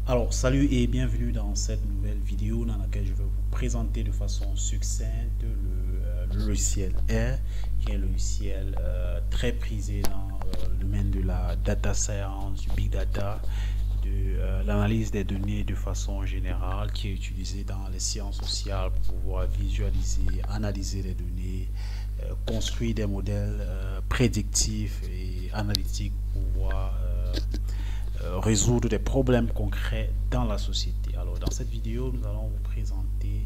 Alors, salut et bienvenue dans cette nouvelle vidéo dans laquelle je vais vous présenter de façon succincte le logiciel R, qui est un logiciel très prisé dans le domaine de la data science, du big data, de l'analyse des données de façon générale, qui est utilisé dans les sciences sociales pour pouvoir visualiser, analyser les données, construire des modèles prédictifs et analytiques pour pouvoir résoudre des problèmes concrets dans la société. Alors, dans cette vidéo, nous allons vous présenter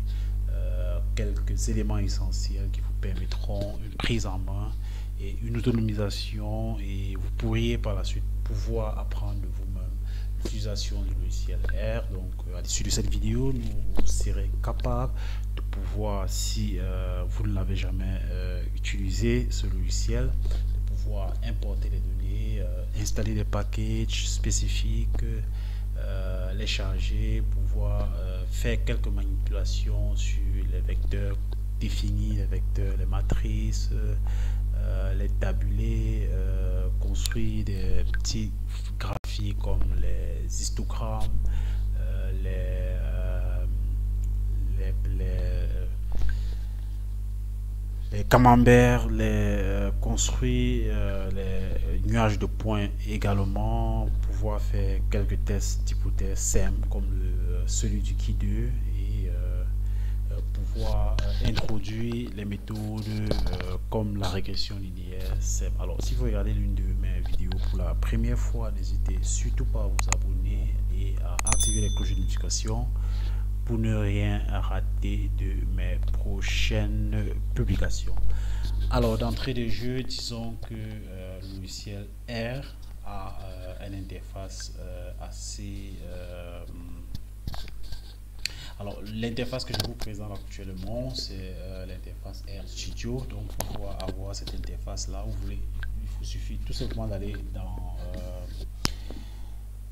quelques éléments essentiels qui vous permettront une prise en main et une autonomisation, et vous pourriez par la suite pouvoir apprendre de vous-même l'utilisation du logiciel R. Donc, à l'issue de cette vidéo, vous serez capable de pouvoir, si vous ne l'avez jamais utilisé, ce logiciel, pouvoir importer les données, installer des packages spécifiques, les charger, pouvoir faire quelques manipulations sur les vecteurs, définir les vecteurs, les matrices, les tabuler, construire des petits graphiques comme les histogrammes, les camemberts, construire les nuages de points également, pouvoir faire quelques tests d'hypothèses simples comme celui du qui 2 et pouvoir introduire les méthodes comme la régression linéaire simple. Alors, si vous regardez l'une de mes vidéos pour la première fois, n'hésitez surtout pas à vous abonner et à activer les cloches de notification pour ne rien rater de mes prochaines publications. Alors, d'entrée de jeu, disons que le logiciel R a une interface assez... alors, l'interface que je vous présente actuellement, c'est l'interface R Studio. Donc, pour pouvoir avoir cette interface-là, il vous suffit tout simplement d'aller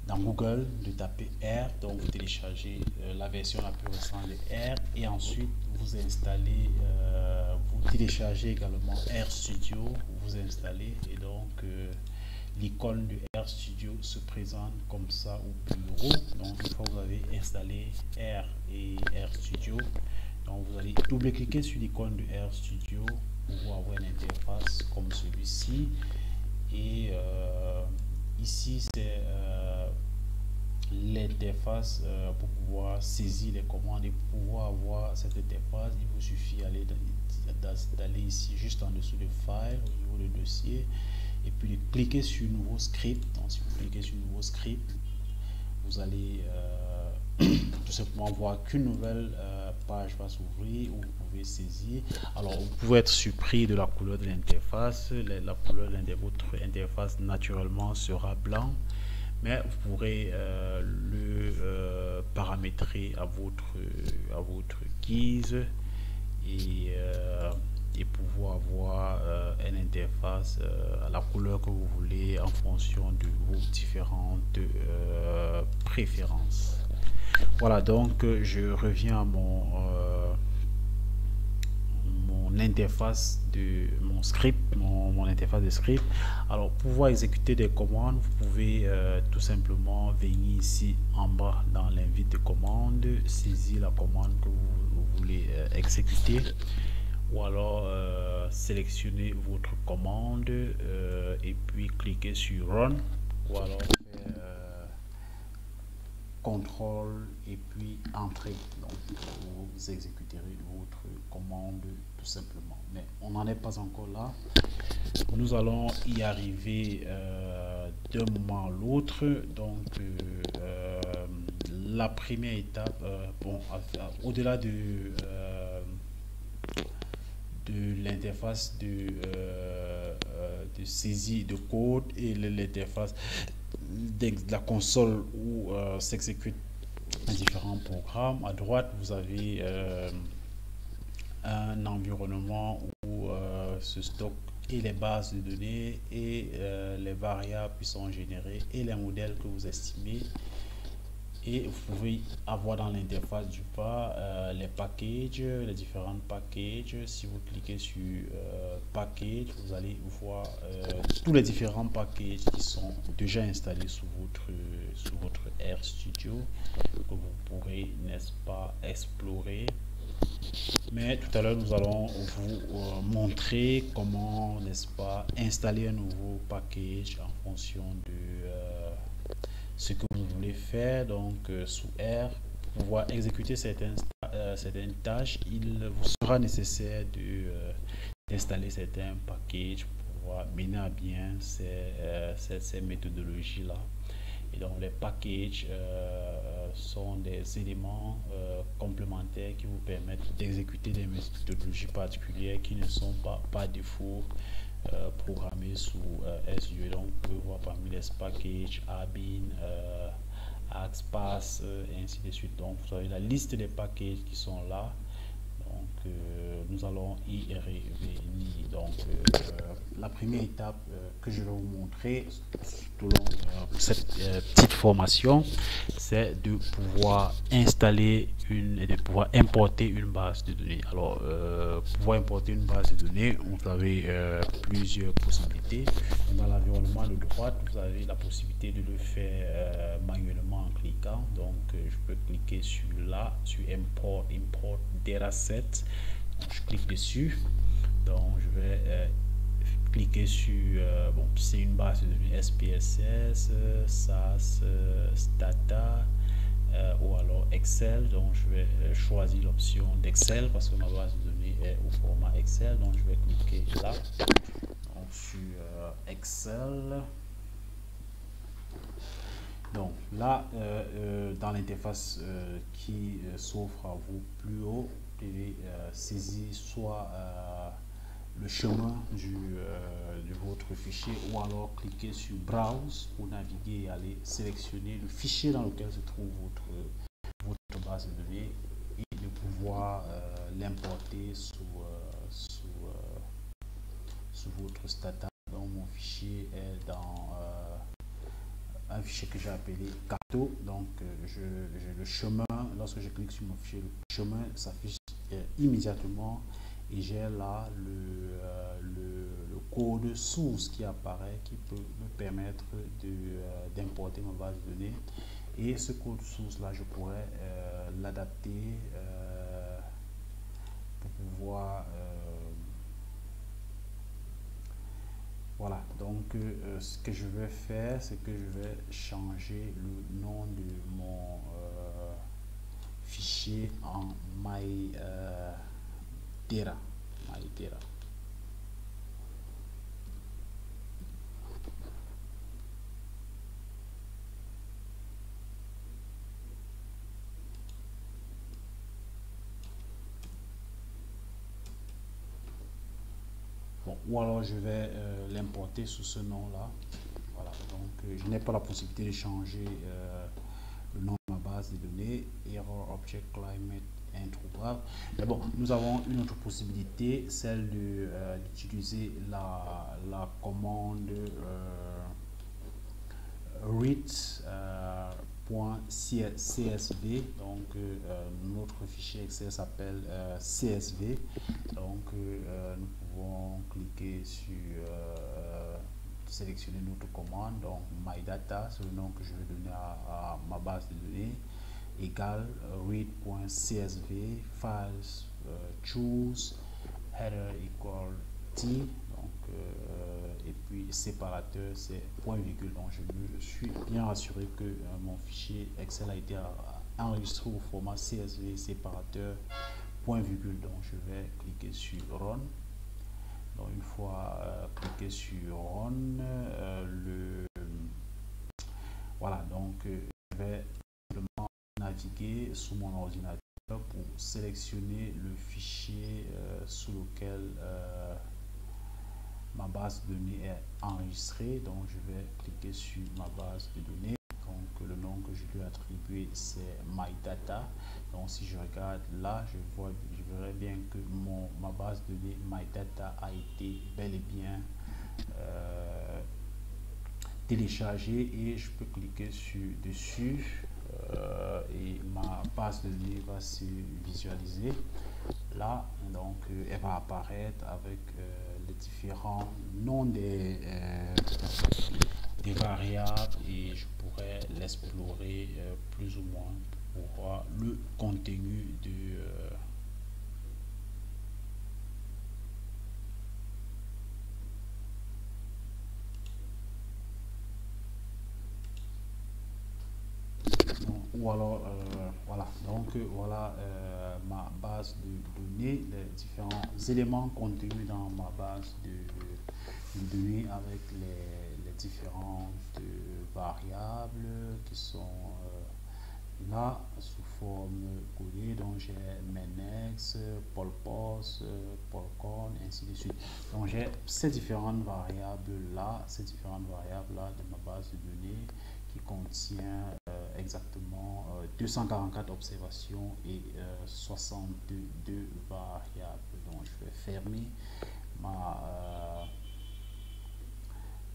dans Google, de taper R, donc vous téléchargez la version la plus récente de R, et ensuite vous installez, vous téléchargez également R Studio, vous installez, et donc l'icône de R Studio se présente comme ça au bureau. Donc une fois que vous avez installé R et R Studio, donc vous allez double-cliquer sur l'icône de R Studio pour avoir une interface comme celui-ci, et ici c'est l'interface pour pouvoir saisir les commandes. Et pour pouvoir avoir cette interface, il vous suffit d'aller ici juste en dessous de File, au niveau de dossier, et puis de cliquer sur Nouveau script. Donc si vous cliquez sur Nouveau script, vous allez tout simplement voir qu'une nouvelle page va s'ouvrir où vous pouvez saisir. Alors, vous pouvez être surpris de la couleur de l'interface. La couleur de votre interface naturellement sera blanc, mais vous pourrez le paramétrer à votre guise, et pouvoir avoir une interface à la couleur que vous voulez en fonction de vos différentes préférences. Voilà, donc je reviens à mon interface de mon script, mon interface de script. Alors, pour pouvoir exécuter des commandes, vous pouvez tout simplement venir ici en bas dans l'invite de commande, saisir la commande que vous voulez exécuter, ou alors sélectionner votre commande et puis cliquer sur Run, ou alors contrôle et puis entrée. Donc vous exécuterez votre commande tout simplement, mais on n'en est pas encore là. Nous allons y arriver d'un moment à l'autre. Donc la première étape, bon, au-delà de l'interface de saisie de code et l'interface de la console où s'exécutent différents programmes. À droite, vous avez un environnement où se stockent et les bases de données et les variables qui sont générées et les modèles que vous estimez. Et vous pouvez avoir dans l'interface du bas les packages, les différents packages. Si vous cliquez sur package, vous allez voir tous les différents packages qui sont déjà installés sur votre RStudio que vous pourrez, n'est-ce pas, explorer. Mais tout à l'heure, nous allons vous montrer comment, n'est-ce pas, installer un nouveau package en fonction de ce que vous voulez faire. Donc, sous R, pour pouvoir exécuter certaines tâches, il vous sera nécessaire d'installer certains packages pour pouvoir mener à bien ces méthodologies-là. Et donc les packages sont des éléments complémentaires qui vous permettent d'exécuter des méthodologies particulières qui ne sont pas par défaut programmées sous SVG. Donc vous pouvez voir parmi les packages Abin, Axpass, et ainsi de suite. Donc vous avez la liste des packages qui sont là. Donc nous allons y revenir. Donc la première étape que je vais vous montrer tout au long de cette petite formation, c'est de pouvoir installer et de pouvoir importer une base de données. Alors pour pouvoir importer une base de données, vous avez plusieurs possibilités. Dans l'environnement de droite, vous avez la possibilité de le faire manuellement en cliquant. Donc je peux cliquer sur import dataset. Donc, je clique dessus. Donc je vais cliquer sur bon, c'est une base de données SPSS, SAS, Stata ou alors Excel. Donc je vais choisir l'option d'Excel parce que ma base de données est au format Excel. Donc je vais cliquer là, donc sur Excel. Donc là, dans l'interface qui s'offre à vous plus haut, vous devez saisir soit le chemin de votre fichier ou alors cliquer sur Browse pour naviguer et aller sélectionner le fichier dans lequel se trouve votre base de données et de pouvoir l'importer sous votre Stata. Donc mon fichier est dans un fichier que j'ai appelé Carto. Donc le chemin, lorsque je clique sur mon fichier, le chemin s'affiche immédiatement et j'ai là le code source qui apparaît, qui peut me permettre d'importer ma base de données. Et ce code source là, je pourrais l'adapter pour pouvoir voilà. Donc ce que je vais faire, c'est que je vais changer le nom de mon fichier en MyData. Bon, ou alors je vais l'importer sous ce nom là. Voilà, donc je n'ai pas la possibilité de changer le nom de ma base de données. Error object climate introuvable. Mais bon, nous avons une autre possibilité, celle d'utiliser la commande read.csv. Donc notre fichier Excel s'appelle CSV. Donc nous pouvons cliquer sur sélectionner notre commande. Donc MyData, c'est le nom que je vais donner à ma base de données, égale read.csv files choose header equal t. Donc et puis séparateur c'est point virgule. Donc je me suis bien rassuré que mon fichier Excel a été enregistré au format CSV séparateur point virgule. Donc je vais cliquer sur Run. Donc une fois cliqué sur Run, voilà, donc je vais simplement naviguer sous mon ordinateur pour sélectionner le fichier sous lequel ma base de données est enregistrée. Donc je vais cliquer sur ma base de données. Donc le nom que je lui ai attribué c'est MyData. Donc si je regarde là, je verrai bien que ma base de données MyData a été bel et bien téléchargée et je peux cliquer dessus et ma base de données va se visualiser là. Donc elle va apparaître avec les différents noms des variables, et je pourrais l'explorer plus ou moins pour voir le contenu de ou alors voilà, donc voilà ma base de données, les différents éléments contenus dans ma base de données avec les différentes variables qui sont là sous forme codée. Donc j'ai Menex, Polpos, Polcon, ainsi de suite. Donc j'ai ces différentes variables là, de ma base de données qui contient exactement 244 observations et 62 variables. Donc je vais fermer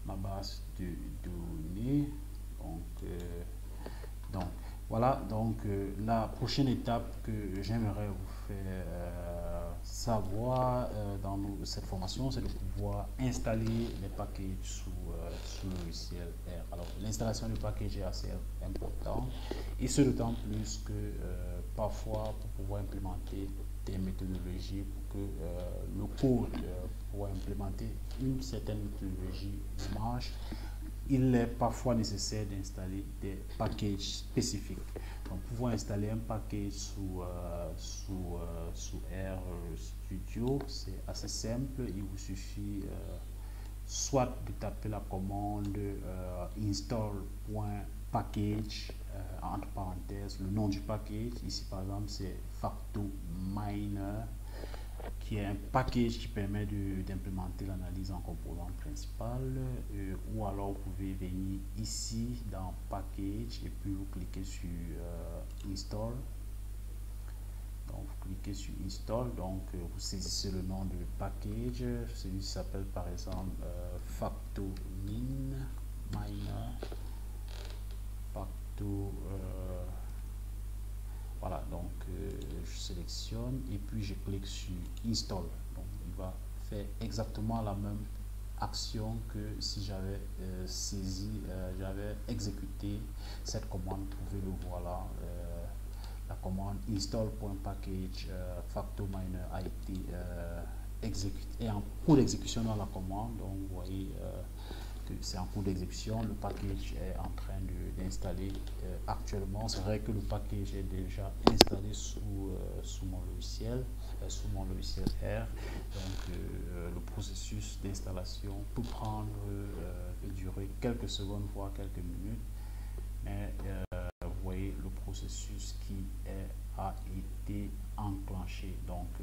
ma base de données. Donc voilà, donc la prochaine étape que j'aimerais vous faire savoir dans cette formation, c'est de pouvoir installer les packages sous le logiciel R. Alors l'installation du package est assez important, et ce d'autant plus que parfois pour pouvoir implémenter des méthodologies, pour que le code pour implémenter une certaine méthodologie marche, il est parfois nécessaire d'installer des packages spécifiques. Donc, pouvoir installer un package sous R Studio, c'est assez simple. Il vous suffit soit de taper la commande install.package entre parenthèses le nom du package. Ici par exemple c'est FactoMiner, qui est un package qui permet d'implémenter l'analyse en composant principal, ou alors vous pouvez venir ici dans package et puis vous cliquez sur install. Donc vous cliquez sur install, donc vous saisissez le nom de package. Celui-ci s'appelle par exemple FactoMiner, voilà, donc je sélectionne et puis je clique sur install. Donc il va faire exactement la même action que si j'avais j'avais exécuté cette commande. Vous pouvez le voir là, la commande install.package FactoMiner a été exécutée, et en cours d'exécution dans la commande. Donc vous voyez que c'est en cours d'exécution, le package est en train d'installer actuellement. C'est vrai que le package est déjà installé sous mon logiciel R. Donc le processus d'installation peut prendre, peut durer quelques secondes voire quelques minutes, mais vous voyez le processus qui a été enclenché. Donc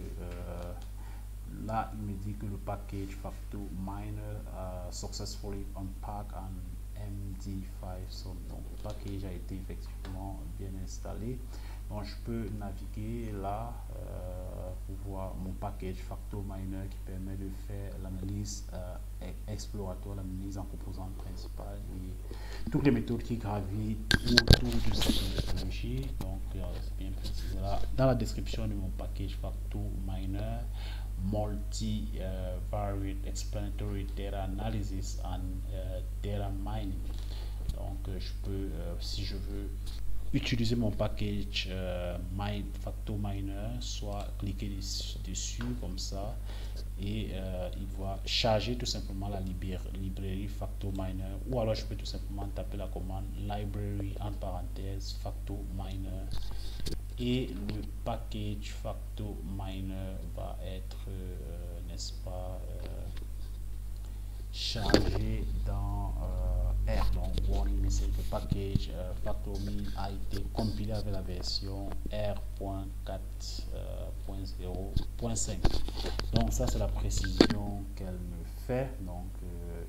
là, il me dit que le package FactoMiner successfully unpacked an MD5. Donc le package a été effectivement bien installé. Donc je peux naviguer là pour voir mon package FactoMiner qui permet de faire l'analyse exploratoire, l'analyse en composante principale et toutes les méthodes qui gravitent autour de cette méthodologie. Donc c'est bien précisé là dans la description de mon package FactoMiner: multi-variate explanatory data analysis and data mining. Donc je peux, si je veux utiliser mon package FactoMiner, soit cliquer dessus comme ça, et il va charger tout simplement la librairie FactoMiner, ou alors je peux tout simplement taper la commande library entre parenthèses FactoMiner, et le package FactoMiner va être n'est-ce pas chargé dans R. Donc warning message, le package FactoMiner a été compilé avec la version R.4.0.5. donc ça c'est la précision qu'elle me fait. Donc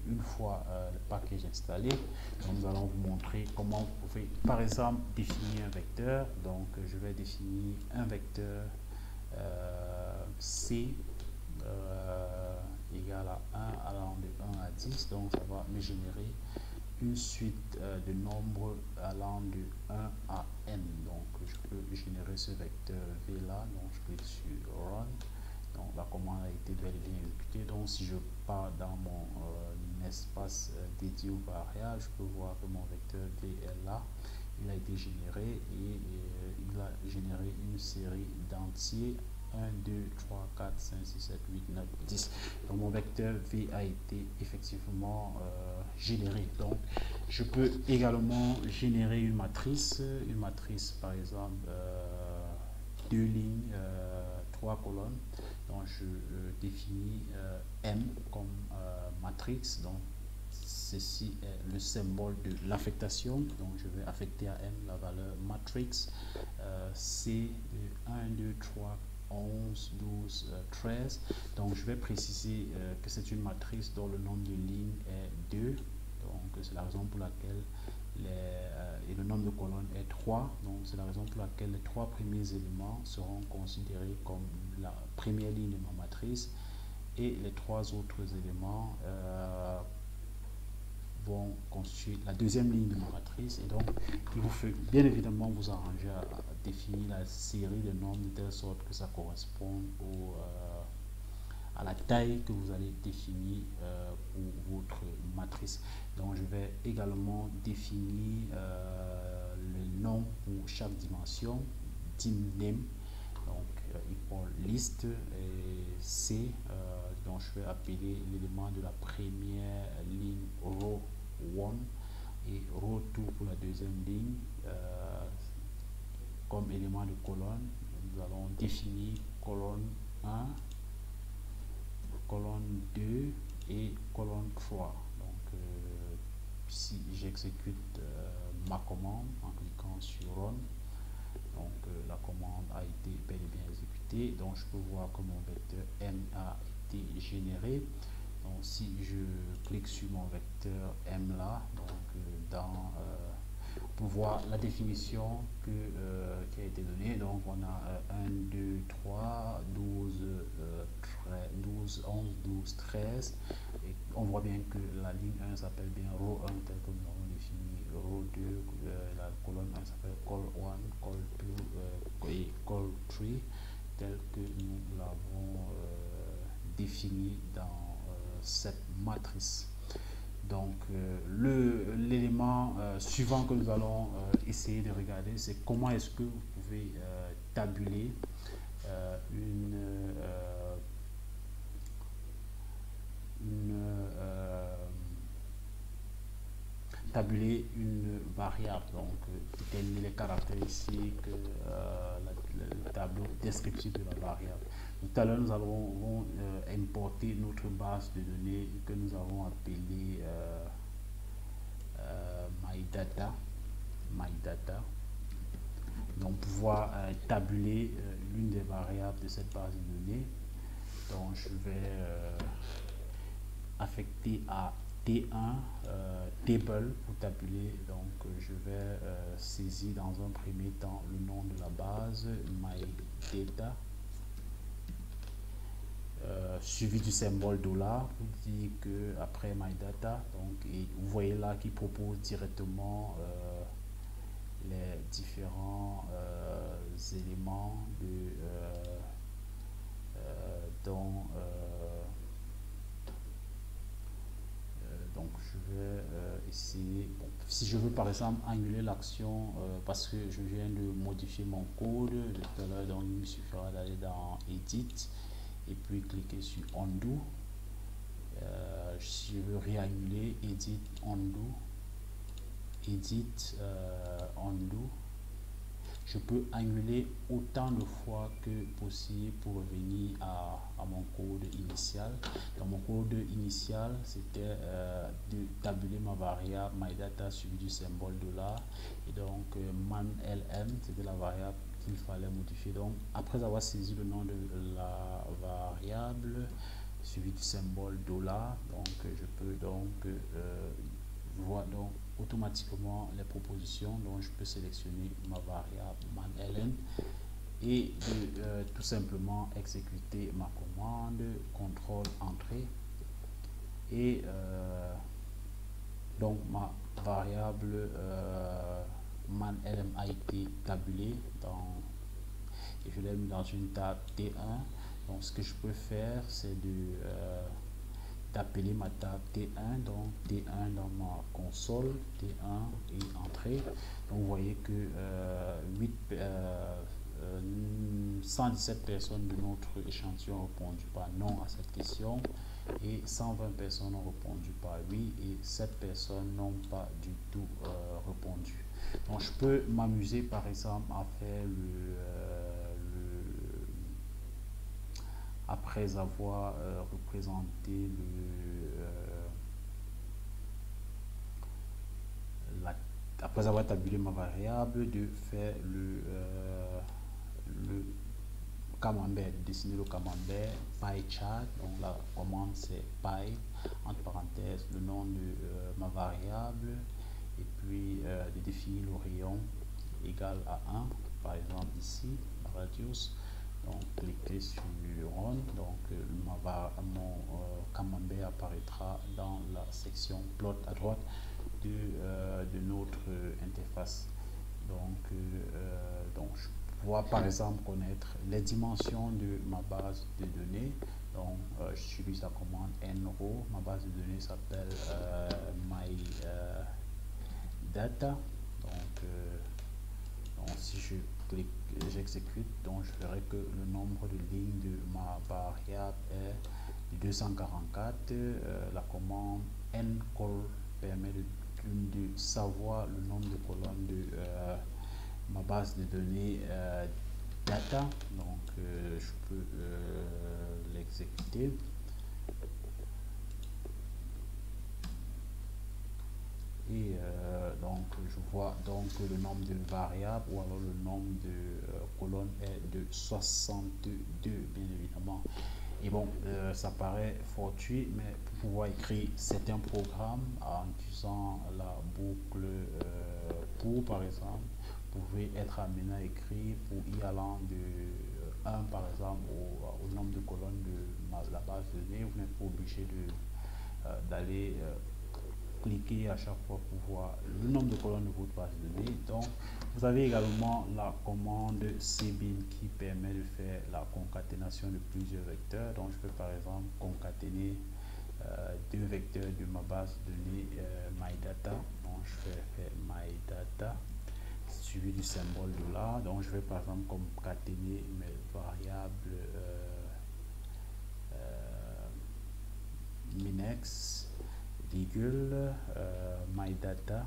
une fois le package installé, donc, nous allons vous montrer comment vous pouvez par exemple définir un vecteur. Donc je vais définir un vecteur C égal à 1 allant de 1 à 10. Donc ça va me générer une suite de nombres allant de 1 à n. Donc je peux générer ce vecteur v là. Donc je clique sur run. Donc la commande a été bel et bien exécutée. Donc si je pars dans mon espace dédié aux variables, je peux voir que mon vecteur v est là. Il a été généré et il a généré une série d'entiers 1, 2, 3, 4, 5, 6, 7, 8, 9, 10. Donc mon vecteur V a été effectivement généré. Donc je peux également générer une matrice par exemple 2 lignes, 3 colonnes. Donc je définis M comme matrice. Donc ceci est le symbole de l'affectation. Donc je vais affecter à M la valeur matrix C de 1, 2, 3, 11, 12, 13. Donc je vais préciser que c'est une matrice dont le nombre de lignes est 2. Donc c'est la raison pour laquelle et le nombre de colonnes est 3. Donc c'est la raison pour laquelle les 3 premiers éléments seront considérés comme la première ligne de ma matrice et les 3 autres éléments vont constituer la deuxième ligne de ma matrice. Et donc il vous faut bien évidemment vous arranger à définir la série de nombres de telle sorte que ça corresponde à la taille que vous allez définir pour votre matrice. Donc je vais également définir le nom pour chaque dimension, dim name, donc equal list, et C, donc je vais appeler l'élément de la première ligne row 1 et row 2 pour la deuxième ligne. Comme élément de colonne, nous allons définir colonne 1, colonne 2 et colonne 3. Donc si j'exécute ma commande en cliquant sur run, donc la commande a été bel et bien exécutée. Donc je peux voir que mon vecteur M a été généré. Donc si je clique sur mon vecteur M là, donc pour voir la définition qui a été donnée. Donc on a 1, 2, 3, 12, 12, 11, 12, 13. Et on voit bien que la ligne 1 s'appelle bien row 1 tel que nous avons défini, row 2, la colonne 1 s'appelle col 1, col 2 et col 3 tel que nous l'avons défini dans cette matrice. Donc l'élément suivant que nous allons essayer de regarder, c'est comment est-ce que vous pouvez tabuler une variable, donc déterminer les caractéristiques, le tableau descriptif de la variable. Tout à l'heure, nous allons importer notre base de données que nous avons appelée MyData. Donc pouvoir tabuler l'une des variables de cette base de données. Donc je vais affecter à T1 table pour tabuler. Donc je vais saisir dans un premier temps le nom de la base MyData, suivi du symbole $, pour dire que après MyData, donc et vous voyez là qu'il propose directement les différents éléments donc je vais essayer, bon, si je veux par exemple annuler l'action parce que je viens de modifier mon code tout à l'heure, donc il me suffira d'aller dans Edit et puis cliquer sur Undo. Si je veux réannuler, Edit, Undo, Edit, Undo. Je peux annuler autant de fois que possible pour revenir à mon code initial. Dans mon code initial, c'était de tabuler ma variable MyData suivi du symbole $, et donc manLM, c'était la variable qu'il fallait modifier. Donc après avoir saisi le nom de la variable suivi du symbole $, donc je peux donc voir donc automatiquement les propositions. Donc je peux sélectionner ma variable manLN et de tout simplement exécuter ma commande CTRL entrée, et donc ma variable manLM a été tabulée et je l'ai mis dans une table T1. Donc ce que je peux faire, c'est d'appeler ma table T1, donc T1 dans ma console, T1 et entrée. Donc vous voyez que 117 personnes de notre échantillon ont répondu par non à cette question et 120 personnes ont répondu par oui et 7 personnes n'ont pas du tout répondu. Donc je peux m'amuser par exemple à faire après avoir représenté après avoir tabulé ma variable, de faire le camembert, de dessiner le camembert, pie chart. Donc la commande c'est pie, entre parenthèses le nom de ma variable, et puis de définir le rayon égal à 1, par exemple ici, radius. Donc cliquez sur run, donc mon camembert apparaîtra dans la section plot à droite de notre interface. Donc je vois par exemple connaître les dimensions de ma base de données. Donc j'utilise la commande nrow. Ma base de données s'appelle my data. Donc si je clique, j'exécute, donc je verrai que le nombre de lignes de ma variable est de 244. La commande ncol permet de savoir le nombre de colonnes de ma base de données data. Donc je peux l'exécuter. Et donc je vois donc le nombre de variables ou alors le nombre de colonnes est de 62 bien évidemment. Et bon, ça paraît fortuit, mais pour pouvoir écrire certains programmes en utilisant la boucle pour, par exemple, vous pouvez être amené à écrire pour y allant de 1 par exemple au nombre de colonnes de la base de données. Vous n'êtes pas obligé d'aller cliquer à chaque fois pour voir le nombre de colonnes de votre base de données. Donc vous avez également la commande cbin qui permet de faire la concaténation de plusieurs vecteurs. Donc je peux par exemple concaténer deux vecteurs de ma base de données mydata. Donc je vais faire mydata suivi du symbole de là. Donc je vais par exemple concaténer mes variables minex virgule mydata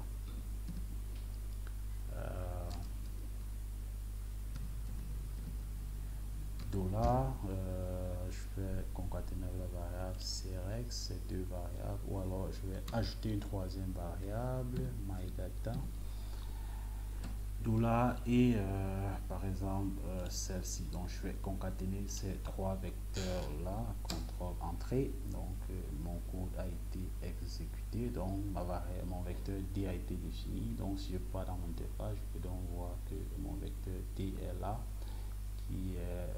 dollar. Je vais concaténer la variable crx, ces deux variables, ou alors je vais ajouter une troisième variable mydata dollar et par exemple celle-ci. Donc je vais concaténer ces trois vecteurs là, contrôle entrée. Donc mon code a été exécuté, donc mon vecteur d a été défini. Donc si je pars dans mon interface, je peux donc voir que mon vecteur d est là, qui est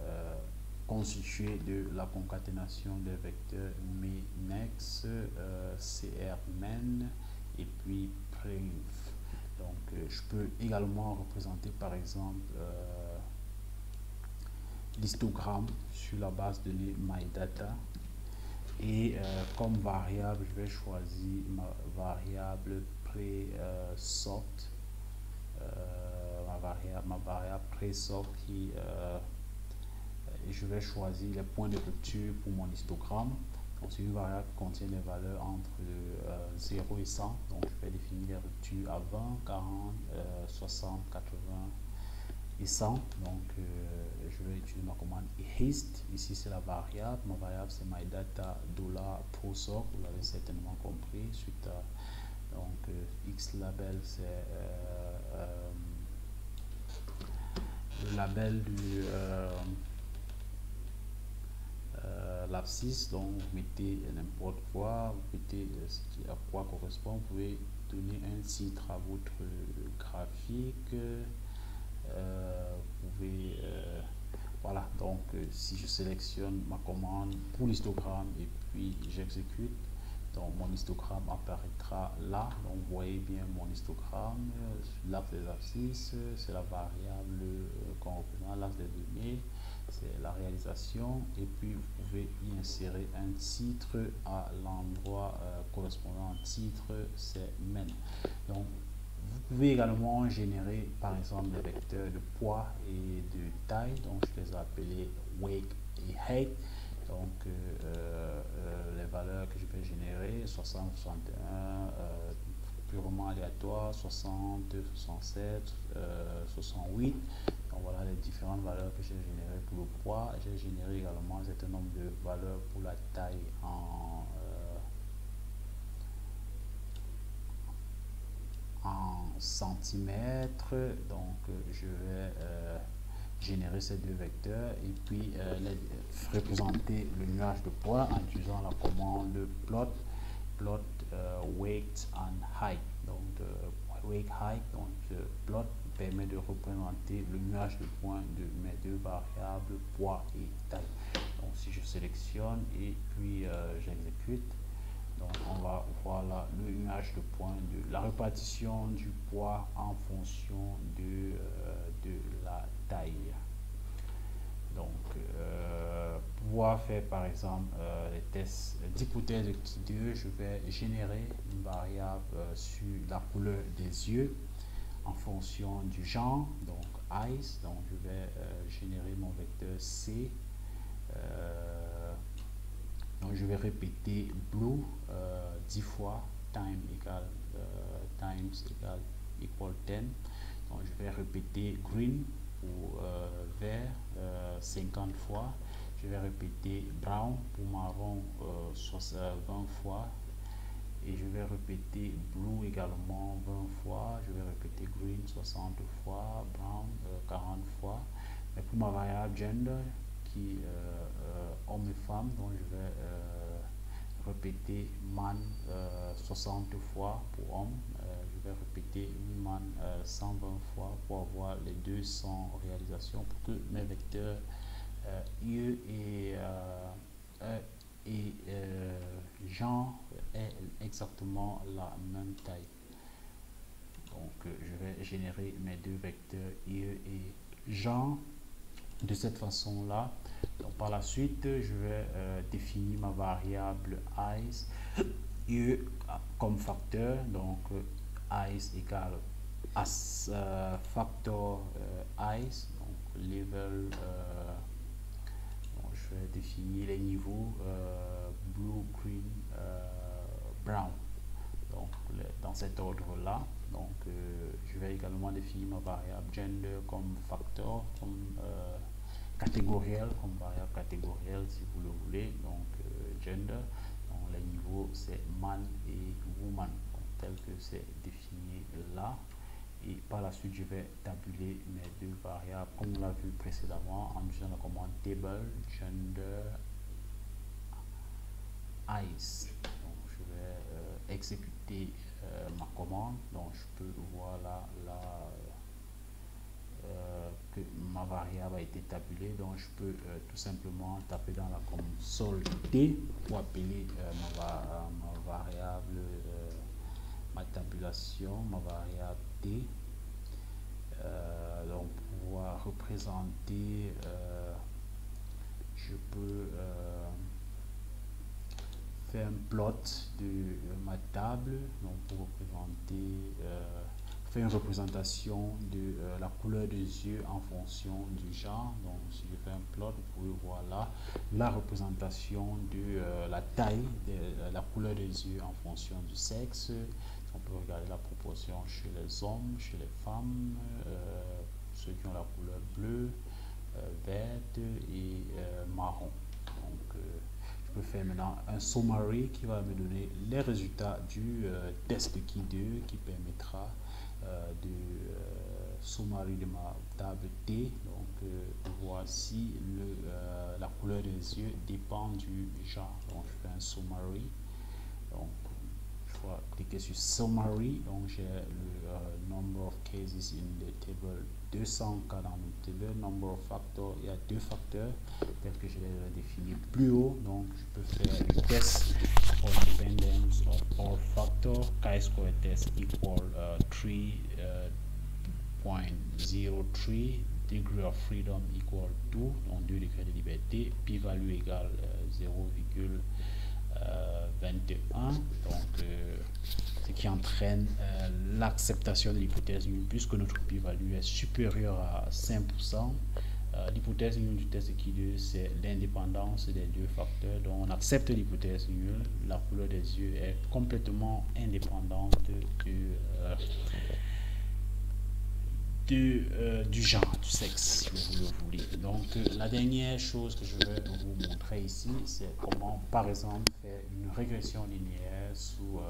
constitué de la concaténation des vecteurs minex, crmen et puis pref. Donc je peux également représenter par exemple l'histogramme sur la base de données mydata, et comme variable je vais choisir ma variable presort, ma variable presort qui je vais choisir les points de rupture pour mon histogramme. Donc c'est une variable qui contient des valeurs entre 0 et 100. Donc je vais définir les ruptures à 20, 40, 60, 80 et 100. Donc je vais utiliser ma commande hist. Ici c'est la variable. Ma variable c'est mydata $prosort. Vous l'avez certainement compris. Suite à donc xlabel, c'est le label du l'abscisse. Donc vous mettez n'importe quoi, vous mettez à quoi correspond. Vous pouvez donner un titre à votre graphique. Vous pouvez voilà, donc si je sélectionne ma commande pour l'histogramme et puis j'exécute, Donc mon histogramme apparaîtra là. Donc vous voyez bien mon histogramme. L'axe des abscisses, c'est la variable qu'on représente, l'axe des données, c'est la réalisation. Et puis vous pouvez y insérer un titre à l'endroit correspondant au titre, c'est men. Donc vous pouvez également générer par exemple des vecteurs de poids et de taille. Donc je les ai appelés weight et height. Donc les valeurs que je vais générer, 60, 61, purement aléatoire, 60, 67, 68. Donc voilà les différentes valeurs que j'ai générées pour le poids. J'ai généré également un certain nombre de valeurs pour la taille en centimètres. Donc je vais générer ces deux vecteurs et puis représenter le nuage de poids en utilisant la commande plot weight and height. Donc weight height, donc plot permet de représenter le nuage de points de mes deux variables poids et taille. Donc si je sélectionne et puis j'exécute, donc on va voir là le nuage de points de la répartition du poids en fonction de la taille. Donc pouvoir faire par exemple les tests d'hypothèse de qui 2, je vais générer une variable sur la couleur des yeux en fonction du genre, donc eyes. Donc je vais générer mon vecteur C. Donc je vais répéter blue 10 fois, times égale 10. Donc je vais répéter green pour vert 50 fois. Je vais répéter brown pour marron 20 fois. Et je vais répéter blue également 20 fois. Je vais répéter green 60 fois, brown 40 fois. Mais pour ma variable gender, qui homme et femme, donc je vais répéter man 60 fois pour homme. Je vais répéter man 120 fois pour avoir les deux sans réalisation, pour que mes vecteurs IE et genre aient exactement la même taille. Donc je vais générer mes deux vecteurs IE et genre de cette façon là. Donc par la suite je vais définir ma variable eyes IE comme facteur. Donc eyes égale factor eyes, donc level. Donc je vais définir les niveaux blue, green, brown, donc dans cet ordre là. Donc je vais également définir ma variable gender comme facteur, comme catégoriel, comme variable catégorielle si vous le voulez. Donc gender, donc les niveaux c'est man et woman, donc, tel que c'est défini là. Et par la suite je vais tabuler mes deux variables comme on l'a vu précédemment en utilisant la commande table gender eyes. Donc je vais exécuter ma commande. Donc je peux voir là que ma variable a été tabulée. Donc je peux tout simplement taper dans la console T pour appeler ma variable, ma tabulation, ma variable T. Donc pour pouvoir représenter, je peux faire un plot de ma table, donc pour représenter, faire une représentation de la couleur des yeux en fonction du genre. Donc si je fais un plot, vous pouvez voir là la représentation de la taille, de la couleur des yeux en fonction du sexe. On peut regarder la proportion chez les hommes, chez les femmes, ceux qui ont la couleur bleue, verte et marron. Donc je peux faire maintenant un summary qui va me donner les résultats du test Key 2 qui permettra de summary de ma table T. Donc voici la couleur des yeux dépend du genre. Donc je fais un summary. Donc je vais cliquer sur summary. Donc j'ai le number of cases in the table, 200 cas dans le table. Number of factors, il y a deux facteurs tels que je les ai définis plus haut. Donc je peux faire le test for independence of all factors. Chi-square test equal 3.03, degree of freedom equal 2, donc 2 degrés de liberté, p-value égale 0,21, donc ce qui entraîne l'acceptation de l'hypothèse nulle puisque notre p-value est supérieure à 5%. L'hypothèse nulle du test équilibre, c'est l'indépendance des deux facteurs. Donc on accepte l'hypothèse nulle, la couleur des yeux est complètement indépendante du genre, du sexe, si vous le voulez. Donc la dernière chose que je vais vous montrer ici, c'est comment par exemple faire une régression linéaire sous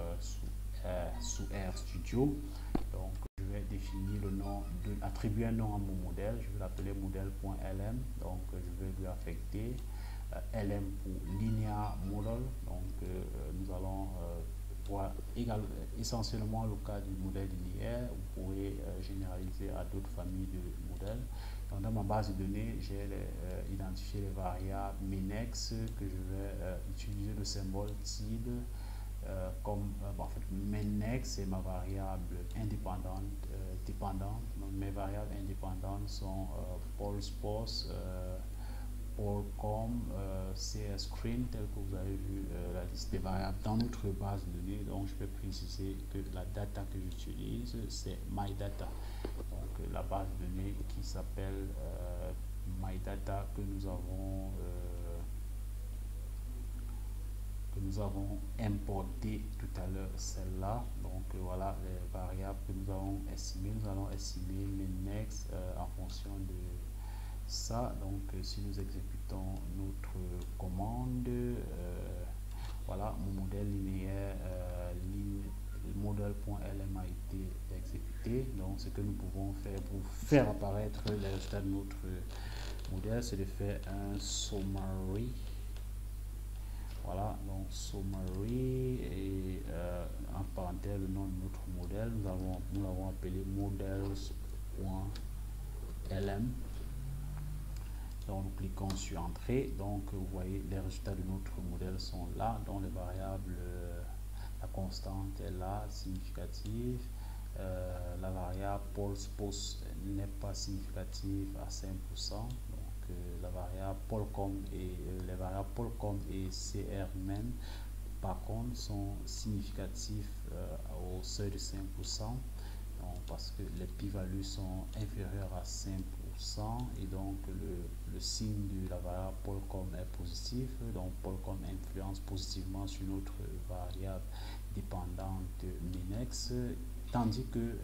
RStudio. Donc je vais définir le nom, attribuer un nom à mon modèle, je vais l'appeler modèle.lm. Donc je vais lui affecter lm pour linear model. Donc nous allons voir essentiellement le cas du modèle linéaire. Vous pourrez généraliser à d'autres familles de modèles. Donc dans ma base de données, j'ai identifié les variables MinX que je vais utiliser le symbole tilde comme en fait MinX est ma variable indépendante dépendante. Donc, mes variables indépendantes sont Paul Sports, Allcom, CScreen, tel que vous avez vu la liste des variables dans notre base de données. Donc je vais préciser que la data que j'utilise c'est MyData, donc la base de données qui s'appelle MyData que nous avons importé tout à l'heure, celle-là. Donc voilà les variables que nous avons estimées. Nous allons estimer MinX en fonction de ça. Donc si nous exécutons notre commande, voilà, mon modèle linéaire modèle.lm a été exécuté. Donc ce que nous pouvons faire pour faire apparaître les résultats de notre modèle, c'est de faire un summary. Voilà, donc summary et en parenthèse le nom de notre modèle, nous l'avons appelé models.lm. Donc nous cliquons sur entrée. Donc vous voyez les résultats de notre modèle sont là, dont les variables, la constante est là, significative. La variable post n'est pas significative à 5%. La variable Polcom et les variables Polcom et CRMen par contre sont significatifs au seuil de 5%, donc, parce que les p-values sont inférieures à 5% et donc le signe de la variable Polcom est positif. Donc Polcom influence positivement sur notre variable dépendante MinX, tandis que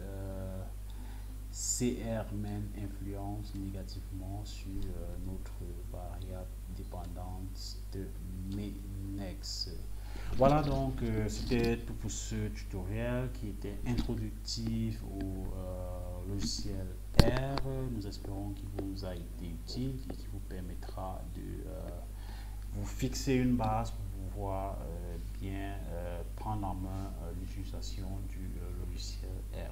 CRMen influence négativement sur notre variable dépendante de MinX. Voilà, donc c'était tout pour ce tutoriel qui était introductif au logiciel R. Nous espérons qu'il vous a été utile et qui vous permettra de vous fixer une base pour pouvoir bien prendre en main l'utilisation du logiciel R.